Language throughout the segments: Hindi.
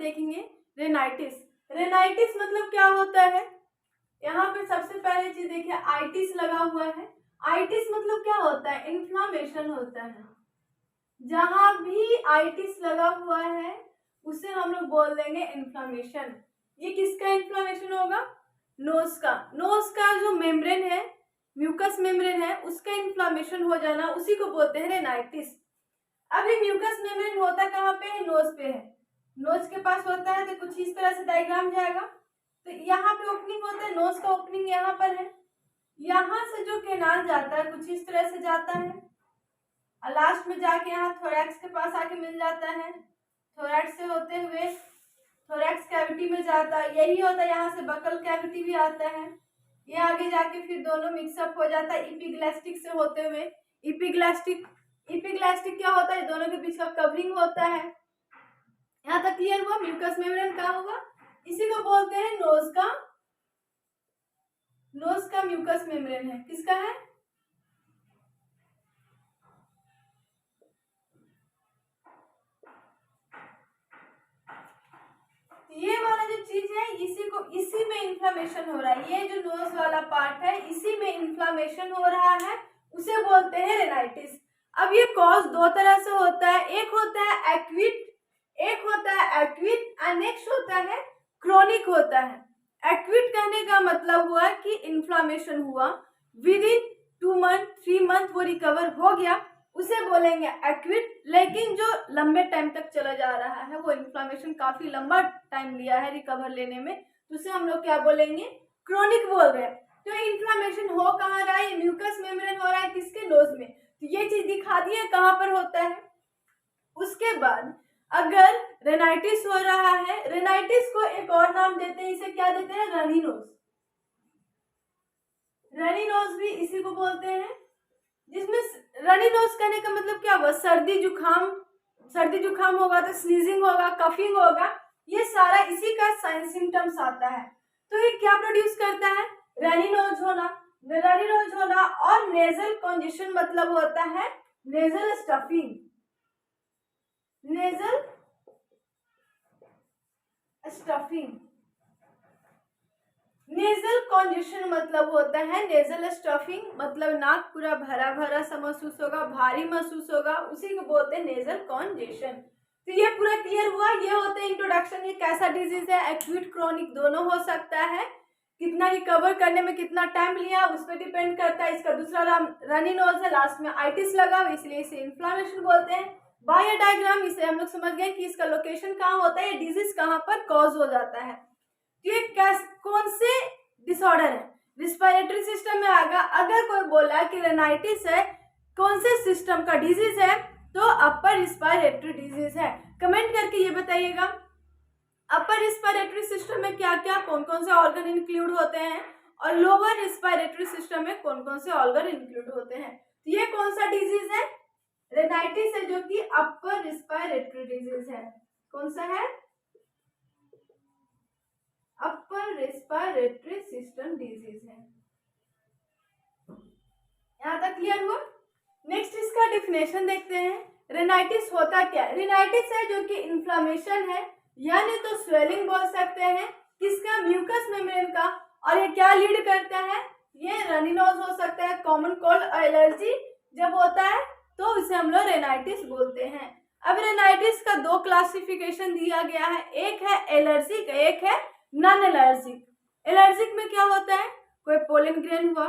देखेंगे रेनाइटिस। रेनाइटिस मतलब क्या होता है, यहाँ पे सबसे पहले चीज देखिए आइटिस लगा हुआ है। आइटिस मतलब क्या होता है, इन्फ्लामेशन होता है। जहां भी आइटिस लगा हुआ है उसे हम लोग बोल देंगे इन्फ्लामेशन। ये किसका इन्फ्लामेशन होगा, नोज का। नोज का जो मेम्ब्रेन है, म्यूकस मेम्ब्रेन है, उसका इन्फ्लामेशन हो जाना, उसी को बोलते हैं रेनाइटिस। अब ये म्यूकस मेम्ब्रेन होता कहाँ पे है, नोज पे है। नोज के पास होता है तो कुछ इस तरह से डायग्राम जाएगा, तो यहाँ पे ओपनिंग होता है, नोज का ओपनिंग यहाँ पर है। यहाँ से जो कैनाल जाता है कुछ इस तरह से जाता है और लास्ट में जाके यहाँ थोरैक्स के पास आके मिल जाता है। थोरैक्स से होते हुए थोरैक्स कैविटी में जाता है, यही होता है। यहाँ से बकल कैविटी भी आता है, ये आगे जाके फिर दोनों मिक्सअप हो जाता है इपिग्लास्टिक से होते हुए। इपिग्लास्टिक क्या होता है, दोनों के बीच का कवरिंग होता है। यहाँ तक क्लियर हुआ। म्यूकस मेम्ब्रेन क्या होगा, इसी को बोलते हैं नोज का। नोज का म्यूकस मेम्ब्रेन है, किसका है, ये वाला जो चीज है इसी में इन्फ्लामेशन हो रहा है। ये जो नोज वाला पार्ट है इसी में इन्फ्लामेशन हो रहा है, उसे बोलते हैं रेनाइटिस। अब ये कॉज दो तरह से होता है, एक होता है एक्यूट, एक होता है एक्यूट और नेक्स्ट होता है क्रोनिक होता है। एक्यूट कहने का मतलब हुआ कि इन्फ्लामेशन हुआ विद इन 2 मंथ 3 मंथ वो रिकवर हो गया, उसे बोलेंगे एक्यूट। लेकिन जो लंबे टाइम तक चला जा रहा है, वो इन्फ्लामेशन काफी लंबा टाइम लिया है रिकवर लेने में, तो उसे हम लोग क्या बोलेंगे, क्रोनिक बोल रहे हैं। तो इन्फ्लामेशन हो कहाँ रहा है, ये म्यूकस मेम्ब्रेन हो रहा है किसके, नोज में। तो ये चीज दिखा दी है कहाँ पर होता है। उसके बाद अगर रेनाइटिस हो रहा है, रेनाइटिस को एक और नाम देते हैं, इसे क्या देते हैं, रनी नोज। रनी नोज भी इसी को बोलते हैं, जिसमें रनी नोज कहने का मतलब क्या हुआ, सर्दी जुकाम होगा तो स्नीजिंग होगा, कफिंग होगा, ये सारा इसी का साइन सिम्टम्स आता है। तो ये क्या प्रोड्यूस करता है, रनी नोज होना और नेजल कॉन्जेशन मतलब होता है नेजल स्टफिंग। नेजल कॉन्जेशन मतलब होता है नेजल स्टफिंग, मतलब नाक पूरा भरा भरा सा महसूस होगा, भारी महसूस होगा, उसी को बोलते हैं नेजल कॉन्जेशन। तो ये पूरा क्लियर हुआ। ये होता है इंट्रोडक्शन, ये कैसा डिजीज है, एक्यूट क्रोनिक दोनों हो सकता है। कितना रिकवर करने में कितना टाइम लिया उस पर डिपेंड करता है। इसका दूसरा नाम रनी नोज है, लास्ट में आइटिस लगा, इसलिए इसे इन्फ्लामेशन बोलते हैं। बाय डायग्राम इसे हम लोग समझ गए कि इसका लोकेशन कहाँ होता है, डिजीज कहाँ पर कॉज हो जाता है। ये कौन से डिसऑर्डर है, रिस्पायरेटरी सिस्टम में आएगा। अगर कोई बोला कि रेनाइटिस है, कौन से सिस्टम का डिजीज है, तो अपर रिस्पायरेटरी डिजीज है। कमेंट करके ये बताइएगा अपर रिस्पायरेटरी सिस्टम में क्या क्या कौन कौन से ऑर्गन इंक्लूड होते हैं और लोअर रिस्पायरेटरी सिस्टम में कौन कौन से ऑर्गन इंक्लूड होते हैं। तो ये कौन सा डिजीज है, रेनाइटिस है, जो कि अपर रिस्पायरेटरी डिजीज है। कौन सा है, अपर रेस्पिरेटरी सिस्टम डिजीज है। यहां तक क्लियर हुआ। नेक्स्ट इसका डिफिनेशन देखते हैं। रेनाइटिस होता क्या है, रेनाइटिस है जो कि इन्फ्लामेशन है, यानी तो स्वेलिंग बोल सकते हैं किसका, म्यूकस मेम्ब्रेन का। और ये क्या लीड करता है, ये रनी नोज हो सकता है, कॉमन कोल्ड, एलर्जी जब होता है तो इसे हम लोग रेनाइटिस बोलते हैं। अब रेनाइटिस का 2 क्लासिफिकेशन दिया गया है, एक है एलर्जिक, एक है नॉन एलर्जिक। एलर्जिक में क्या होता है, कोई पोलन ग्रेन हुआ,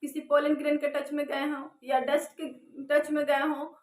किसी पोलन ग्रेन के टच में गए हो या डस्ट के टच में गए हो,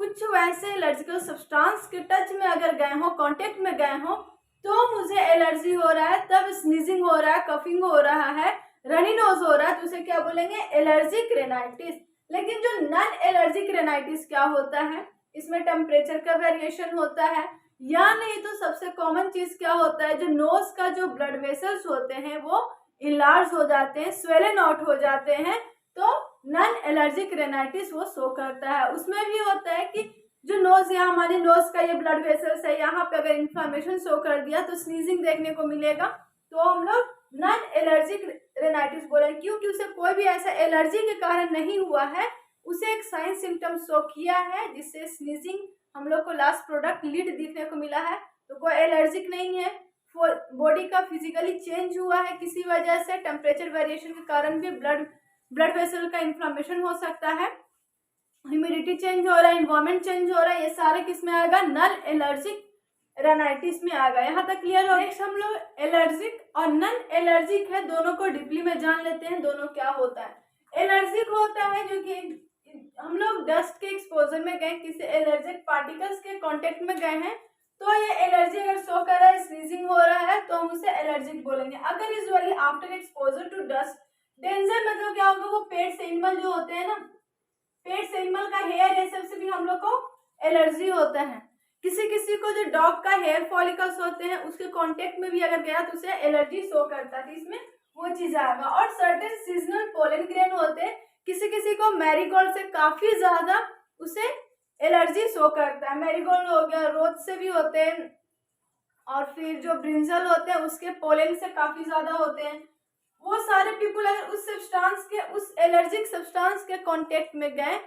कुछ वैसे एलर्जिकल सब्सटेंस के टच में अगर गए हो, कांटेक्ट में गए हो, तो मुझे एलर्जी हो रहा है, तब स्नीजिंग हो रहा है, कफिंग हो रहा है, रनी नोज हो रहा है, तो उसे क्या बोलेंगे, एलर्जिक रेनाइटिस। लेकिन जो नॉन एलर्जिक रेनाइटिस क्या होता है, इसमें टेम्परेचर का वेरिएशन होता है, या नहीं तो सबसे कॉमन चीज क्या होता है, जो नोज का जो ब्लड वेसल्स होते हैं वो इनलार्ज हो जाते हैं, स्वेलन आउट हो जाते हैं, तो नॉन एलर्जिक रेनाइटिस वो शो करता है। उसमें भी होता है कि जो नोज, यहाँ हमारे नोज का ये ब्लड वेसल्स है, यहाँ पे अगर इन्फ्लामेशन शो कर दिया तो स्नीजिंग देखने को मिलेगा, तो हम लोग नॉन एलर्जिक रेनाइटिस बोलेंगे, क्योंकि उसे कोई भी ऐसा एलर्जी के कारण नहीं हुआ है, उसे एक साइन सिम्टम शो किया है जिससे स्नीजिंग हम लोग को लास्ट प्रोडक्ट लीड दिखने को मिला है, तो कोई एलर्जिक नहीं है। बॉडी का फिजिकली चेंज हुआ है किसी वजह से, टेम्परेचर वेरिएशन के कारण भी ब्लड वेसल का इन्फ्लामेशन हो सकता है, ह्यूमिडिटी चेंज हो रहा है, इन्वायरमेंट चेंज हो रहा है, ये सारे किस में आएगा, नॉन एलर्जिक राइनाइटिस में आ गया। यहाँ तक क्लियर हो। नेक्स्ट हम लोग एलर्जिक और नॉन एलर्जिक है दोनों को डीपली में जान लेते हैं, दोनों क्या होता है। एलर्जिक होता है जो कि हम लोग डस्ट के एक्सपोजर में गए, किसी एलर्जिक पार्टिकल्स के कांटेक्ट में गए हैं, तो ये एलर्जी अगर शो कर रहा है, स्नीजिंग हो रहा है, तो हम उसे एलर्जिक बोलेंगे। अगर usually after exposure to dust, danger मतलब क्या होगा, वो पेट से एनिमल जो होते हैं ना, पेट से एनिमल का हेयर, ये सब से भी हम लोग को एलर्जी होता है। किसी किसी को जो डॉग का हेयर फॉलिकल्स होते हैं उसके कांटेक्ट में भी अगर गया तो उसे एलर्जी शो करता है, तो इसमें वो चीज आएगा। और सर्टेन सीजनल पोलन ग्रेन होते हैं, किसी किसी को मैरीगोल्ड से काफी ज्यादा उसे एलर्जी शो करता है। मैरीगोल्ड हो गया, रोज से भी होते हैं, और फिर जो ब्रिंजल होते हैं उसके पोलन से काफी ज्यादा होते हैं। वो सारे पीपल अगर उस सब्सटेंस के, उस एलर्जिक सब्सटेंस के कांटेक्ट में गए,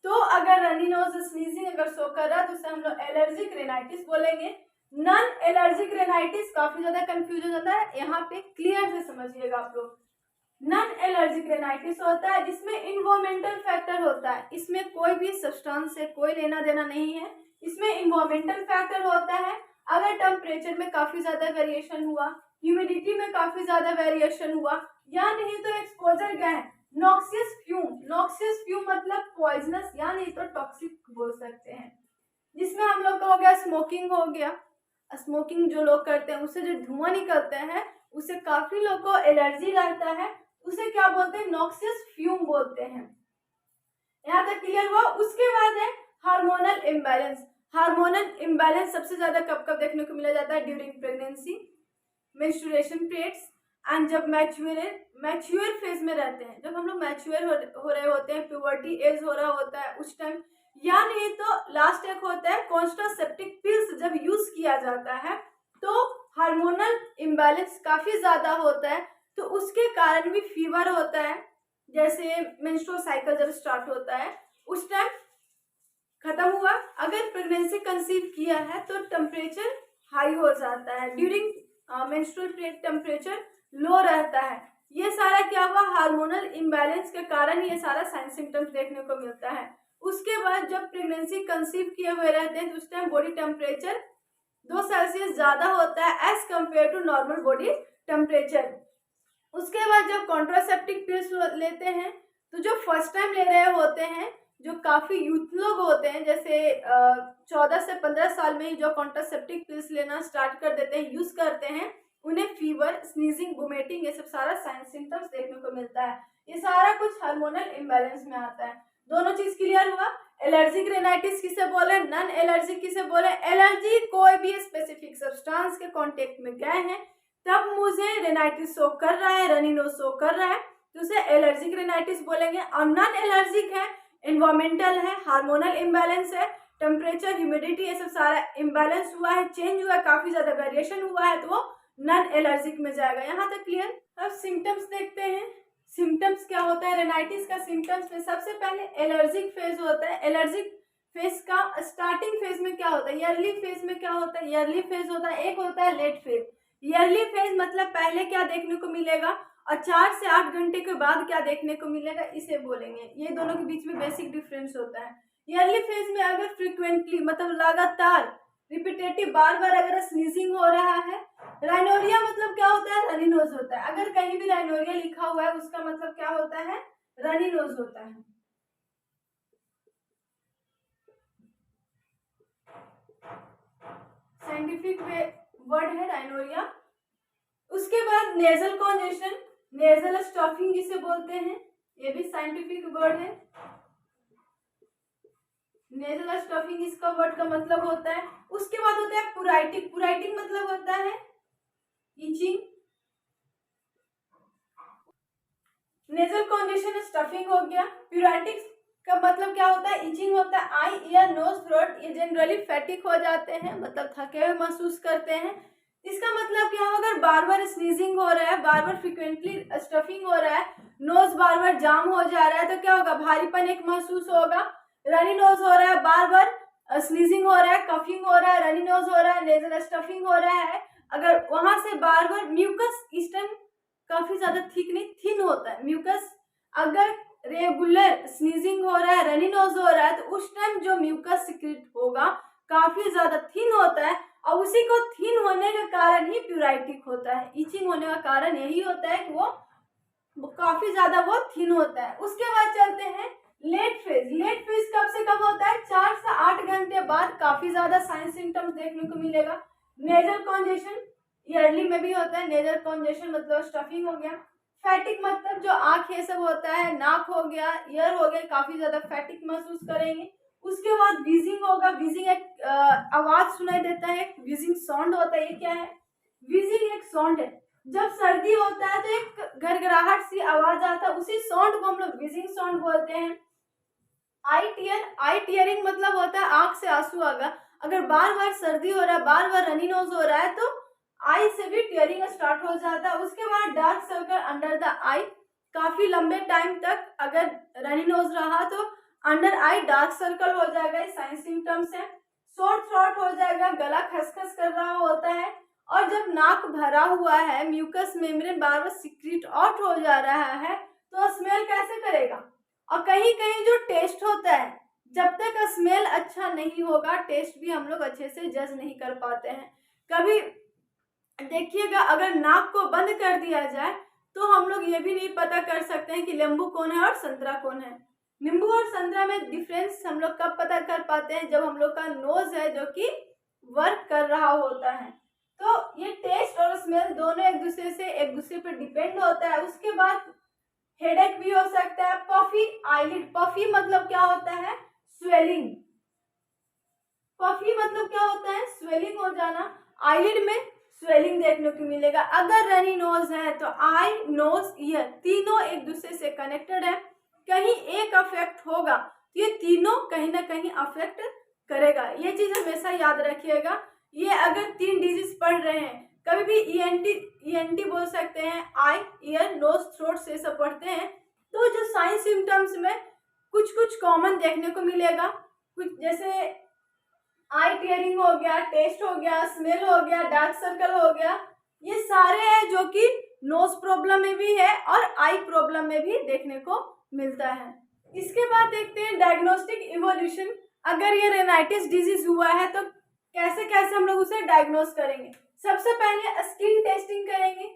तो अगर रनी नोज स्नीजिंग अगर शो कर रहा है तो उसे हम लोग एलर्जिक रेनाइटिस बोलेंगे। नॉन एलर्जिक रेनाइटिस काफी ज्यादा कंफ्यूजन होता है, यहाँ पे क्लियर से समझिएगा आप लोग। नॉन एलर्जिक रेनाइटिस होता है जिसमें इन्वायरमेंटल फैक्टर होता है, इसमें कोई भी सब्सटेंस से कोई लेना देना नहीं है, इसमें इन्वायरमेंटल फैक्टर होता है। अगर टेम्परेचर में काफी ज्यादा वेरिएशन हुआ, ह्यूमिडिटी में काफी ज्यादा वेरिएशन हुआ, या नहीं तो एक्सपोजर गए, नॉक्सियस फ्यूम मतलब पॉइजनस या नहीं तो टॉक्सिक बोल सकते हैं, जिसमें हम लोग का हो गया स्मोकिंग हो गया। स्मोकिंग जो लोग करते हैं उससे जो धुआं निकलते हैं उससे काफी लोग को एलर्जी रहता है, उसे क्या बोलते हैं, नॉक्सियस फ्यूम बोलते हैं। यहाँ तक क्लियर हुआ। उसके बाद है हार्मोनल इम्बैलेंस। हार्मोनल इम्बैलेंस सबसे ज्यादा कब कब देखने को मिला जाता है, during pregnancy, menstruation periods, and जब मैच्योर फेज में रहते हैं, जब हम लोग मैच्योर हो रहे होते हैं, प्यूबर्टी एज हो रहा होता है उस टाइम, या नहीं तो लास्ट एक होता है कॉन्ट्रासेप्टिव पिल्स जब यूज किया जाता है, तो हार्मोनल इम्बैलेंस काफी ज्यादा होता है, तो उसके कारण भी फीवर होता है। जैसे मेंस्ट्रुअल साइकिल जब स्टार्ट होता है उस टाइम खत्म हुआ, अगर प्रेगनेंसी कंसीव किया है तो टेम्परेचर हाई हो जाता है, during menstrual period temperature low रहता है। ये सारा क्या हुआ, हार्मोनल इम्बैलेंस के कारण ये सारा साइन सिम्टम्स देखने को मिलता है। उसके बाद जब प्रेगनेंसी कंसीव किए हुए रहते हैं तो उस टाइम बॉडी टेम्परेचर 2 सेल्सियस ज्यादा होता है as compare to normal body temperature. उसके बाद जब कॉन्ट्रासेप्टिव पिल्स लेते हैं तो जो फर्स्ट टाइम ले रहे होते हैं, जो काफी यूथ लोग होते हैं, जैसे 14 से 15 साल में ही जो कॉन्ट्रासेप्टिव पिल्स लेना स्टार्ट कर देते हैं, यूज करते हैं, उन्हें फीवर, स्नीजिंग, वोमिटिंग, ये सब सारा साइन सिम्टम्स देखने को मिलता है। ये सारा कुछ हार्मोनल इम्बैलेंस में आता है। दोनों चीज क्लियर हुआ। एलर्जिक रेनाइटिस किसे बोले, नॉन एलर्जिक किसे बोले। एलर्जी कोई भी स्पेसिफिक सब्सटेंस के कांटेक्ट में गए हैं तब मुझे रेनाइटिस शो कर रहा है, रनी नोज शो कर रहा है, तो उसे एलर्जिक रेनाइटिस बोलेंगे। और नॉन एलर्जिक है, इन्वायरमेंटल है, हार्मोनल इम्बैलेंस है, टेम्परेचर, ह्यूमिडिटी, ये सब सारा इम्बैलेंस हुआ है, चेंज हुआ है, काफी ज्यादा वेरिएशन हुआ है, तो वो नॉन एलर्जिक में जाएगा। यहाँ तक क्लियर। अब सिम्टम्स देखते हैं। सिम्टम्स क्या होता है रेनाइटिस का। सिम्टम्स में सबसे पहले एलर्जिक फेज होता है। एलर्जिक फेज का स्टार्टिंग फेज में क्या होता है, ईयरली फेज में क्या होता है, ईयरली फेज होता है, एक होता है लेट फेज। ईयरली फेज मतलब पहले क्या देखने को मिलेगा और 4 से 8 घंटे के बाद क्या देखने को मिलेगा, इसे बोलेंगे। ये दोनों के बीच में बेसिक डिफरेंस होता है। ईयरली फेज में अगर फ्रिक्वेंटली मतलब लगातार रिपीटेटिव बार बार अगर स्नीजिंग हो रहा है, राइनोरिया मतलब क्या होता है, रनी नोज होता है। अगर कहीं भी राइनोरिया लिखा हुआ है उसका मतलब क्या होता है, रनी नोज होता है। साइंटिफिक वर्ड है राइनोरिया। उसके बाद नेजल कॉन्जेशन, नेजल स्टफिंग जिसे बोलते हैं, ये भी साइंटिफिक वर्ड है। नेजल स्टफिंग इसका वर्ड का मतलब होता है। उसके बाद होता है पुराइटिक। पुराइटिक मतलब होता है इचिंग। नेजल कॉन्जेशन स्टफिंग हो गया। प्यूराइटिक का मतलब क्या होता है, इचिंग होता है। आई, ईयर, नोज, थ्रोट ये जनरली फैटिक हो जाते हैं, मतलब थके हुए महसूस करते हैं। इसका मतलब क्या होगा, अगर बार बार स्नीजिंग हो रहा है, बार बार फ्रिक्वेंटली स्टफिंग हो रहा है, नोज बार बार जाम हो जा रहा है, तो क्या होगा, भारीपन एक महसूस होगा। रनी नोज हो रहा है, बार बार स्नीजिंग हो रहा है, कफिंग हो रहा है, रनी नोज हो रहा है, नेजल स्टफिंग हो रहा है, अगर वहां से बार बार म्यूकस इस टाइम काफी ज्यादा थिक नहीं थिन होता है म्यूकस, अगर रेगुलर स्नीजिंग हो रहा है, रनी नोज हो रहा है, तो उस टाइम जो म्यूकस सिक्रेट होगा काफी ज्यादा थिन होता है, और उसी को थिन होने के कारण ही प्यूराइटिक होता है। इचिंग होने का कारण यही होता है कि वो काफी ज्यादा वो थिन होता है। उसके बाद चलते हैं लेट फेज। लेट फेज कब से कब होता है? 4 से 8 घंटे बाद काफी ज्यादा साइन सिम्टम्स देखने को मिलेगा। नेजल कॉन्जेशन ईयरली में भी होता है। नेजल कॉन्जेशन मतलब स्टफिंग हो गया। फैटिक मतलब जो आंख ये सब होता है, नाक हो गया, ईयर हो गया, काफी ज्यादा फैटिक महसूस करेंगे। उसके बाद विजिंग होगा। विजिंग एक आवाज सुनाई देता है, विजिंग साउंड होता है। ये क्या है? विजिंग एक साउंड है। जब सर्दी होता है तो एक गड़गड़ाहट सी आवाज आता है, उसी साउंड को हम लोग विजिंग साउंड बोलते हैं। आई टीयरिंग मतलब होता है आंख से आंसू आगा। अगर बार बार सर्दी हो रहा है, बार बार रनी नोज हो रहा है, तो आई से भी टीयरिंग स्टार्ट हो जाता है। उसके बाद डार्क सर्कल अंडर द आई, काफी लंबे टाइम तक अगर रनी नोज रहा तो अंडर आई डार्क सर्कल हो जाएगा, साइन सिम्टम्स है। शॉर्ट थ्रोट हो जाएगा, गला खसखस कर रहा होता है, और जब नाक भरा हुआ है, म्यूकस मेम्ब्रेन बार बार सिक्रीट आउट हो जा रहा है, तो स्मेल कैसे करेगा? और कहीं कहीं जो टेस्ट होता है, जब तक स्मेल अच्छा नहीं होगा, टेस्ट भी हम लोग अच्छे से जज नहीं कर पाते हैं। कभी देखिएगा, अगर नाक को बंद कर दिया जाए तो हम लोग ये भी नहीं पता कर सकते हैं कि नींबू कौन है और संतरा कौन है। नींबू और संतरा में डिफरेंस हम लोग कब पता कर पाते हैं? जब हम लोग का नोज है जो कि वर्क कर रहा होता है। तो ये टेस्ट और स्मेल दोनों एक दूसरे पर डिपेंड होता है। उसके बाद हेडेक भी हो सकता है। पफी आईलिड, पफी मतलब क्या होता है? स्वेलिंग। पफी मतलब क्या होता है? स्वेलिंग हो जाना। आईलिड में स्वेलिंग देखने को मिलेगा। अगर रनी नोज है तो आई, नोज, ईयर तीनों एक दूसरे से कनेक्टेड है। कहीं एक अफेक्ट होगा तो ये तीनों कहीं ना कहीं अफेक्ट करेगा। ये चीज हमेशा याद रखिएगा। ये अगर 3 डिजीज पढ़ रहे हैं, कभी भी ईएनटी बोल सकते हैं, आई, ईयर, नोज, थ्रोट से सब पढ़ते हैं, तो जो साइन सिम्टम्स में कुछ कुछ कॉमन देखने को मिलेगा। कुछ जैसे आई टीयरिंग हो गया, टेस्ट हो गया, स्मेल हो गया, डार्क सर्कल हो गया, ये सारे हैं जो कि नोज प्रॉब्लम में भी है और आई प्रॉब्लम में भी देखने को मिलता है। इसके बाद देखते हैं डायग्नोस्टिक इवोल्यूशन। अगर ये रेनाइटिस डिजीज हुआ है तो कैसे कैसे हम लोग उसे डायग्नोस करेंगे? सबसे पहले स्किन टेस्टिंग करेंगे।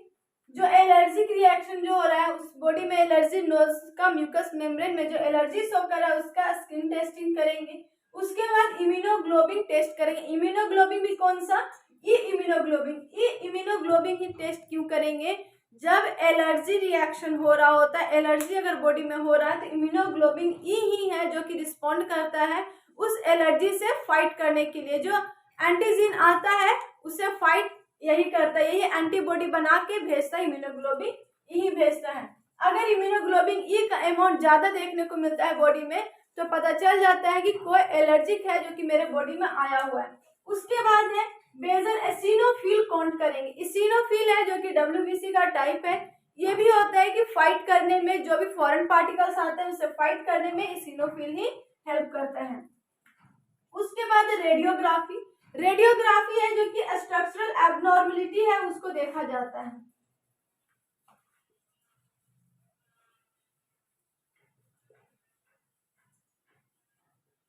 जो एलर्जिक रिएक्शन जो हो रहा है, उस बॉडी में एलर्जी, नोज का म्यूकस मेम्ब्रेन में जो एलर्जी शो कर रहा है, उसका स्किन टेस्टिंग करेंगे। उसके बाद इम्यूनोग्लोबिन टेस्ट करेंगे। इम्यूनोग्लोबिन भी कौन सा? ई इम्यूनोग्लोबिन। ई इम्यूनोग्लोबिन ही टेस्ट क्यों करेंगे? जब एलर्जी रिएक्शन हो रहा होता है, एलर्जी अगर बॉडी में हो रहा है, तो इम्यूनोग्लोबिन ई ही है जो कि रिस्पॉन्ड करता है उस एलर्जी से फाइट करने के लिए। जो एंटीजीन आता है उससे फाइट यही करता है, यही एंटीबॉडी बना के भेजता है, इम्यूनोग्लोबिन ई भेजता है। अगर इम्यूनोग्लोबिन ई का अमाउंट ज्यादा देखने को मिलता है बॉडी में, तो पता चल जाता है कि कोई एलर्जिक है जो कि मेरे बॉडी में आया हुआ है। उसके बाद है बेजल एसिनोफिल काउंट करेंगे। एसिनोफिल है जो कि डब्ल्यूबीसी का टाइप है। ये भी होता है कि फाइट करने में, जो भी फॉरेन पार्टिकल्स आते हैं उससे फाइट करने में एसिनोफिल ही हेल्प करता है। उसके बाद रेडियोग्राफी। रेडियोग्राफी है जो कि स्ट्रक्चरल एबनॉर्मलिटी है, उसको देखा जाता है।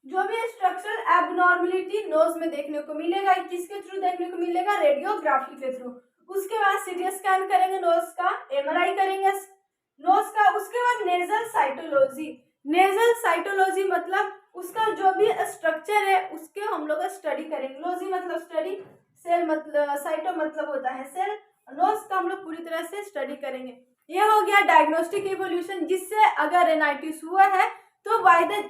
जो भी स्ट्रक्चरल एबनॉर्मलिटी नोज में देखने को मिलेगा, किसके थ्रू देखने को मिलेगा? रेडियोग्राफी के थ्रू। उसके बाद सीटी स्कैन करेंगे नोज का, एमआरआई करेंगे नोज का। उसके बाद नेजल साइटोलॉजी। नेजल साइटोलॉजी मतलब उसका जो भी स्ट्रक्चर है उसके हम लोग स्टडी करेंगे। लॉजी मतलब स्टडी, सेल मतलब, साइटो मतलब होता है सेल, नोज का हम लोग पूरी तरह से स्टडी करेंगे। ये हो गया डायग्नोस्टिक इवोल्यूशन, जिससे अगर रेनाइटिस हुआ है तो बाय द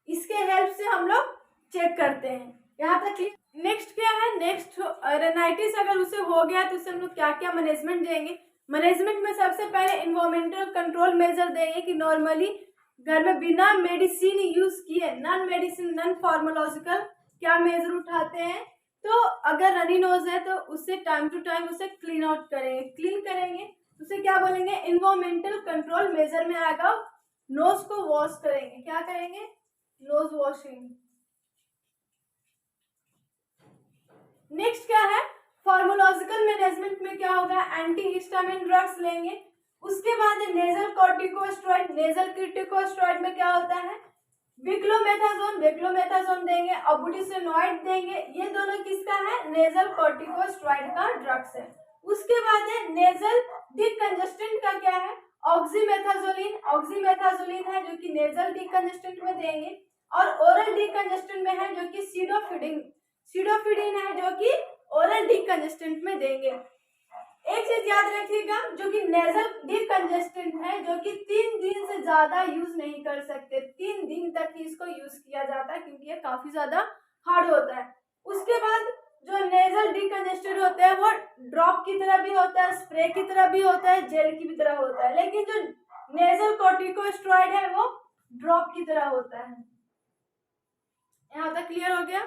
इसके हेल्प से हम लोग चेक करते हैं। यहाँ तक नेक्स्ट क्या है? नेक्स्ट रेनाइटिस अगर उसे हो गया तो उसे हम लोग क्या क्या मैनेजमेंट देंगे? मैनेजमेंट में सबसे पहले इन्वायरमेंटल कंट्रोल मेजर देंगे कि नॉर्मली घर में बिना मेडिसिन यूज किए, नॉन मेडिसिन नॉन फार्माकोलॉजिकल क्या मेजर उठाते हैं। तो अगर रनी नोज है तो उससे टाइम टू टाइम उसे क्लीन आउट करेंगे, क्लीन करेंगे। उसे क्या बोलेंगे? इन्वायरमेंटल कंट्रोल मेजर में आएगा। नोज को वॉश करेंगे, क्या करेंगे? Knows washing. नेक्स्ट क्या है, फार्माकोलॉजिकल मैनेजमेंट में क्या होगा, एंटीहिस्टामिन ड्रग्स लेंगे। उसके बाद नेजल कॉर्टिकोस्टेरॉइड, नेजल कॉर्टिकोस्टेरॉइड में क्या होता है, विक्लोमेथाजोन देंगे, अबुटिसिनॉइड देंगे। ये दोनों किसका है, नेजल कॉर्टिकोस्टेरॉइड का ड्रग्स है। उसके बाद है नेजल डिकंजेस्टेंट का क्या है, ऑक्सीमेथाजोलिन है जो कि नेजल डिकंजेस्टेंट में देंगे, और ओरल डिकंजेस्टेंट में है जो कि सिडोफिडिन है जो कि ओरल डिकंजेस्टेंट में देंगे। एक चीज याद रखिएगा, जो कि नेजल डिकंजेस्टेंट है जो कि 3 दिन से ज्यादा यूज नहीं कर सकते, 3 दिन तक ही इसको यूज किया जाता है क्योंकि ये काफी ज्यादा हार्ड होता है। उसके बाद जो नेजल डिकंजेस्टेंट होते हैं वो ड्रॉप की तरह भी होता है, स्प्रे की तरह भी होता है, जेल की भी तरह होता है, लेकिन जो नेजल कॉर्टिकोस्टेरॉइड है वो ड्रॉप की तरह होता है। यहाँ तक क्लियर हो गया।